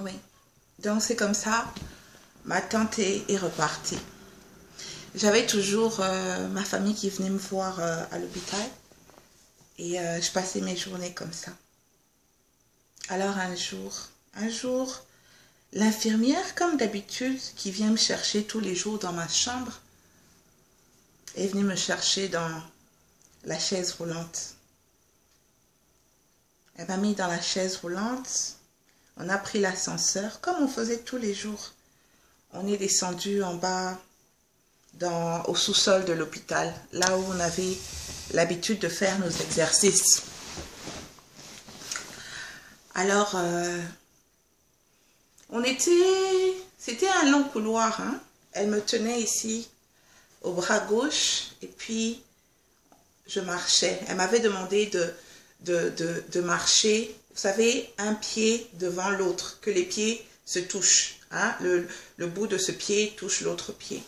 Oui. Donc c'est comme ça, ma tante est repartie. J'avais toujours ma famille qui venait me voir à l'hôpital et je passais mes journées comme ça. Alors un jour, l'infirmière, comme d'habitude, qui vient me chercher tous les jours dans ma chambre, est venue me chercher dans la chaise roulante. Elle m'a mis dans la chaise roulante. On a pris l'ascenseur, comme on faisait tous les jours. On est descendu en bas, au sous-sol de l'hôpital, là où on avait l'habitude de faire nos exercices. Alors, c'était un long couloir, hein. Elle me tenait ici, au bras gauche, et puis je marchais. Elle m'avait demandé de marcher, vous savez, un pied devant l'autre, que les pieds se touchent, hein. Le bout de ce pied touche l'autre pied.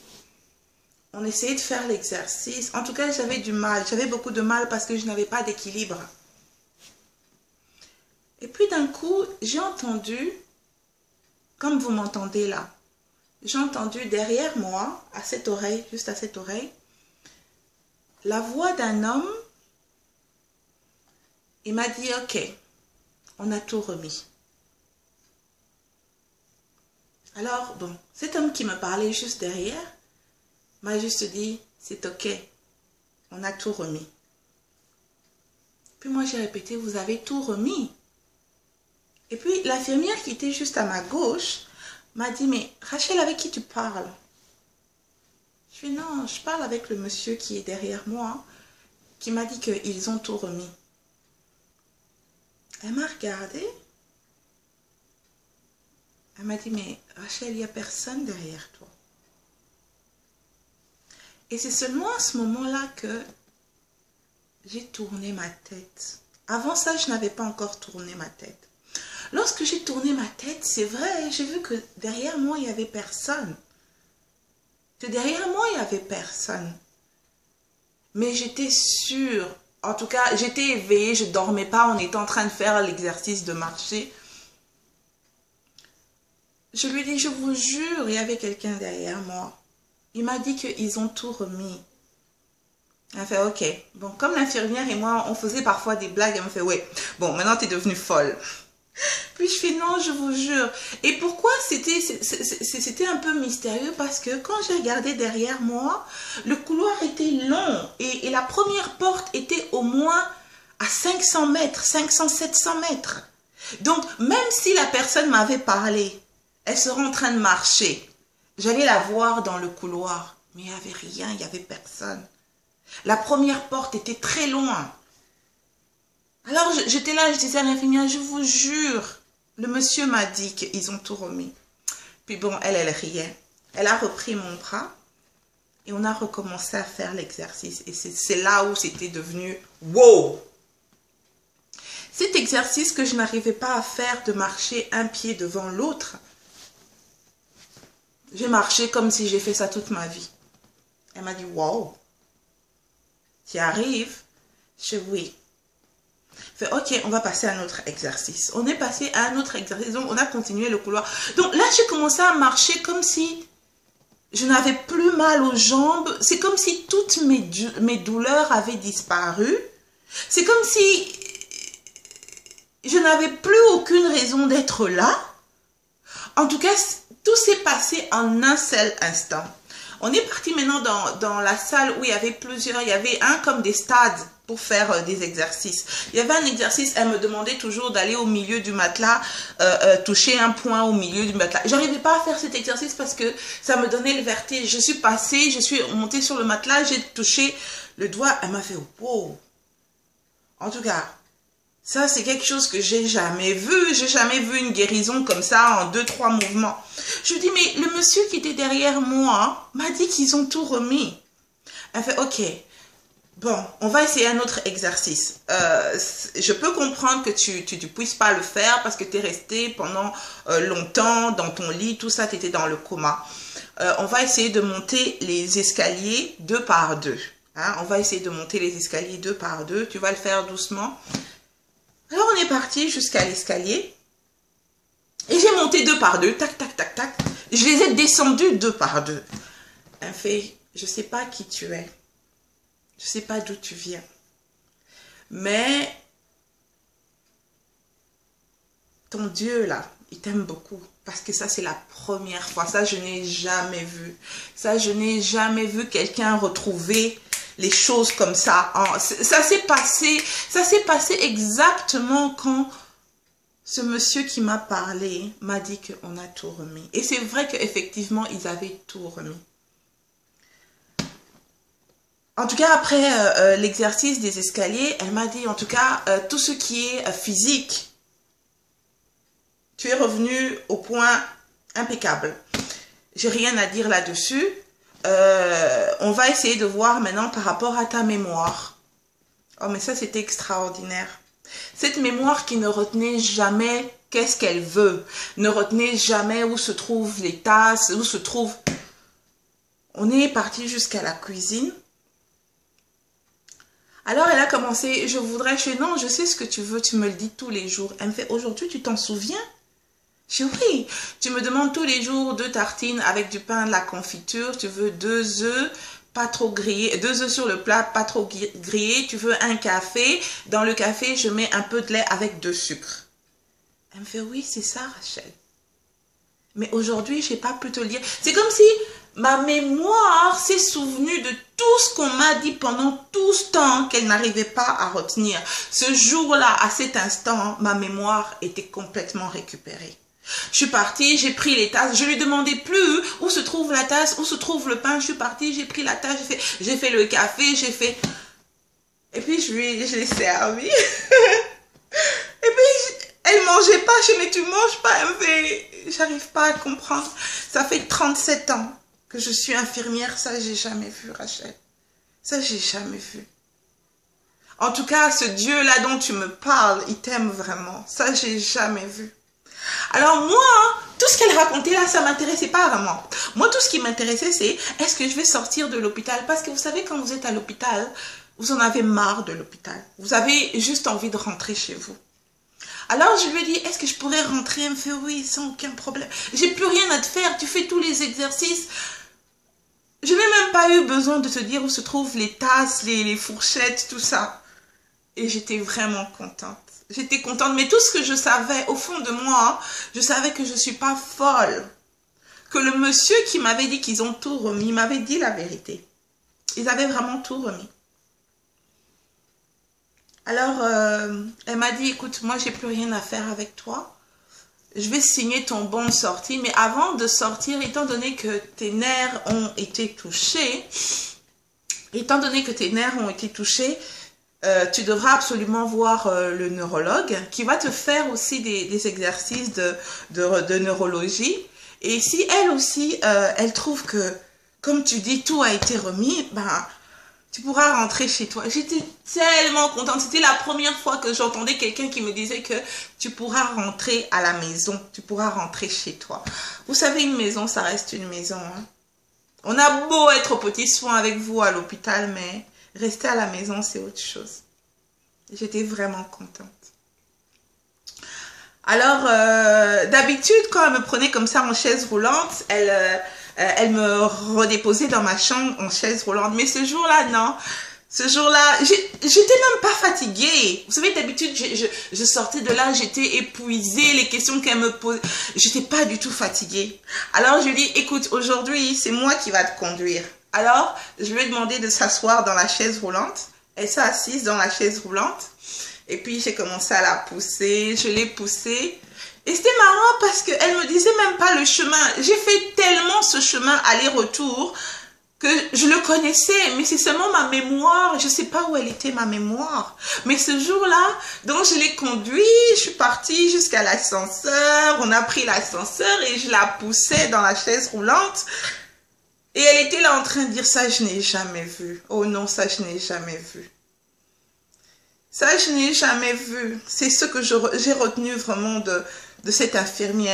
On essayait de faire l'exercice. En tout cas, j'avais du mal. J'avais beaucoup de mal parce que je n'avais pas d'équilibre. Et puis d'un coup, j'ai entendu, comme vous m'entendez là, j'ai entendu derrière moi, à cette oreille, juste à cette oreille, la voix d'un homme. Il m'a dit, ok, on a tout remis. Alors, bon, cet homme qui me parlait juste derrière, m'a juste dit, c'est ok, on a tout remis. Puis moi j'ai répété, vous avez tout remis. Et puis l'infirmière qui était juste à ma gauche m'a dit, mais Rachel, avec qui tu parles? Je fais, non, je parle avec le monsieur qui est derrière moi, qui m'a dit qu'ils ont tout remis. Elle m'a regardée. Elle m'a dit, mais Rachel, il n'y a personne derrière toi. Et c'est seulement à ce moment-là que j'ai tourné ma tête. Avant ça, je n'avais pas encore tourné ma tête. Lorsque j'ai tourné ma tête, c'est vrai, j'ai vu que derrière moi, il n'y avait personne. Que derrière moi, il n'y avait personne. Mais j'étais sûre, en tout cas, j'étais éveillée, je ne dormais pas, on était en train de faire l'exercice de marcher. Je lui ai dit, je vous jure, il y avait quelqu'un derrière moi. Il m'a dit qu'ils ont tout remis. Elle a fait, ok. Bon, comme l'infirmière et moi, on faisait parfois des blagues, elle me fait, ouais, bon, maintenant tu es devenue folle. Puis je fais, non, je vous jure. Et pourquoi c'était un peu mystérieux? Parce que quand j'ai regardé derrière moi, le couloir était long. Et la première porte était au moins à 500 mètres, 500, 700 mètres. Donc, même si la personne m'avait parlé, elle serait en train de marcher. J'allais la voir dans le couloir, mais il n'y avait rien, il n'y avait personne. La première porte était très loin. Alors j'étais là, je disais à l'infirmière, je vous jure, le monsieur m'a dit qu'ils ont tout remis. Puis bon, elle riait. Elle a repris mon bras et on a recommencé à faire l'exercice. Et c'est là où c'était devenu wow! Cet exercice que je n'arrivais pas à faire de marcher un pied devant l'autre, j'ai marché comme si j'ai fait ça toute ma vie. Elle m'a dit, wow, tu y arrives? Je dis oui. Fait, ok, on va passer à un autre exercice. On est passé à un autre exercice, donc on a continué le couloir. Donc là, j'ai commencé à marcher comme si je n'avais plus mal aux jambes. C'est comme si toutes mes douleurs avaient disparu. C'est comme si je n'avais plus aucune raison d'être là. En tout cas, tout s'est passé en un seul instant. On est parti maintenant dans la salle où il y avait plusieurs, il y avait comme des stades pour faire des exercices. Il y avait un exercice, elle me demandait toujours d'aller au milieu du matelas, toucher un point au milieu du matelas. J'arrivais pas à faire cet exercice parce que ça me donnait le vertige. Je suis passée, je suis montée sur le matelas, j'ai touché le doigt, elle m'a fait « wow ». En tout cas, ça, c'est quelque chose que j'ai jamais vu. J'ai jamais vu une guérison comme ça en 2-3 mouvements. Je lui dis, mais le monsieur qui était derrière moi m'a dit qu'ils ont tout remis. Elle fait, ok, bon, on va essayer un autre exercice. Je peux comprendre que tu ne puisses pas le faire parce que tu es resté pendant longtemps dans ton lit, tout ça, tu étais dans le coma. On va essayer de monter les escaliers 2 par 2. Hein? On va essayer de monter les escaliers 2 par 2. Tu vas le faire doucement. Alors, on est parti jusqu'à l'escalier. Et j'ai monté monté 2 par 2, tac, tac, tac, tac. Je les ai descendus 2 par 2. Elle fait, je ne sais pas qui tu es. Je ne sais pas d'où tu viens. Mais ton Dieu, là, il t'aime beaucoup. Parce que ça, c'est la première fois. Ça, je n'ai jamais vu. Ça, je n'ai jamais vu quelqu'un retrouver les choses comme ça. Ça s'est passé exactement quand ce monsieur qui m'a parlé m'a dit qu'on a tout remis. Et c'est vrai qu'effectivement, ils avaient tout remis. En tout cas, après l'exercice des escaliers, elle m'a dit, en tout cas, tout ce qui est physique, tu es revenu au point impeccable. J'ai rien à dire là-dessus. On va essayer de voir maintenant par rapport à ta mémoire. Oh, mais ça, c'était extraordinaire. Cette mémoire qui ne retenait jamais qu'est-ce qu'elle veut, ne retenait jamais où se trouvent les tasses, où se trouve... On est parti jusqu'à la cuisine. Alors, elle a commencé, je voudrais, non, je sais ce que tu veux, tu me le dis tous les jours. Elle me fait, aujourd'hui, tu t'en souviens? Je dis, oui, tu me demandes tous les jours 2 tartines avec du pain, de la confiture, tu veux 2 œufs, pas trop grillés, 2 œufs sur le plat, pas trop grillés, tu veux un café, dans le café, je mets un peu de lait avec 2 sucres. Elle me fait, oui, c'est ça, Rachel. Mais aujourd'hui, je n'ai pas pu te le dire. C'est comme si ma mémoire s'est souvenue de tout ce qu'on m'a dit pendant tout ce temps qu'elle n'arrivait pas à retenir. Ce jour-là, à cet instant, ma mémoire était complètement récupérée. Je suis partie, j'ai pris les tasses, je lui demandais plus où se trouve la tasse, où se trouve le pain. Je suis partie, j'ai pris la tasse, j'ai fait le café, j'ai fait... Et puis je l'ai servi. Et puis elle mangeait pas, je dis mais tu manges pas, elle me fait... J'arrive pas à comprendre. Ça fait 37 ans que je suis infirmière, ça j'ai jamais vu, Rachel. Ça j'ai jamais vu. En tout cas, ce Dieu-là dont tu me parles, il t'aime vraiment. Ça j'ai jamais vu. Alors moi, tout ce qu'elle racontait là, ça ne m'intéressait pas vraiment. Moi, tout ce qui m'intéressait, c'est est-ce que je vais sortir de l'hôpital? Parce que vous savez, quand vous êtes à l'hôpital, vous en avez marre de l'hôpital. Vous avez juste envie de rentrer chez vous. Alors, je lui ai dit, est-ce que je pourrais rentrer? Elle me fait, oui, sans aucun problème. J'ai plus rien à te faire, tu fais tous les exercices. Je n'ai même pas eu besoin de te dire où se trouvent les tasses, les fourchettes, tout ça. Et j'étais vraiment contente. J'étais contente, mais tout ce que je savais, au fond de moi, je savais que je ne suis pas folle. Que le monsieur qui m'avait dit qu'ils ont tout remis, m'avait dit la vérité. Ils avaient vraiment tout remis. Alors, elle m'a dit, écoute, moi, j'ai plus rien à faire avec toi. Je vais signer ton bon de sortie, mais avant de sortir, étant donné que tes nerfs ont été touchés, tu devras absolument voir le neurologue qui va te faire aussi des exercices de neurologie. Et si elle aussi, elle trouve que, comme tu dis, tout a été remis, ben, tu pourras rentrer chez toi. J'étais tellement contente. C'était la première fois que j'entendais quelqu'un qui me disait que tu pourras rentrer à la maison. Tu pourras rentrer chez toi. Vous savez, une maison, ça reste une maison. Hein. On a beau être au petit soin avec vous à l'hôpital, mais rester à la maison, c'est autre chose. J'étais vraiment contente. Alors, d'habitude, quand elle me prenait comme ça en chaise roulante, elle me redéposait dans ma chambre en chaise roulante. Mais ce jour-là, non. Ce jour-là, j'étais même pas fatiguée. Vous savez, d'habitude, je sortais de là, j'étais épuisée. Les questions qu'elle me posait, j'étais pas du tout fatiguée. Alors, je lui ai dit, écoute, aujourd'hui, c'est moi qui va te conduire. Alors, je lui ai demandé de s'asseoir dans la chaise roulante. Elle s'est assise dans la chaise roulante. Et puis, j'ai commencé à la pousser. Je l'ai poussée. Et c'était marrant parce qu'elle ne me disait même pas le chemin. J'ai fait tellement ce chemin aller-retour que je le connaissais. Mais c'est seulement ma mémoire. Je ne sais pas où elle était, ma mémoire. Mais ce jour-là, donc je l'ai conduit. Je suis partie jusqu'à l'ascenseur. On a pris l'ascenseur et je la poussais dans la chaise roulante. Et elle était là en train de dire, ça je n'ai jamais vu. Oh non, ça je n'ai jamais vu. Ça je n'ai jamais vu. C'est ce que j'ai retenu vraiment de cette infirmière.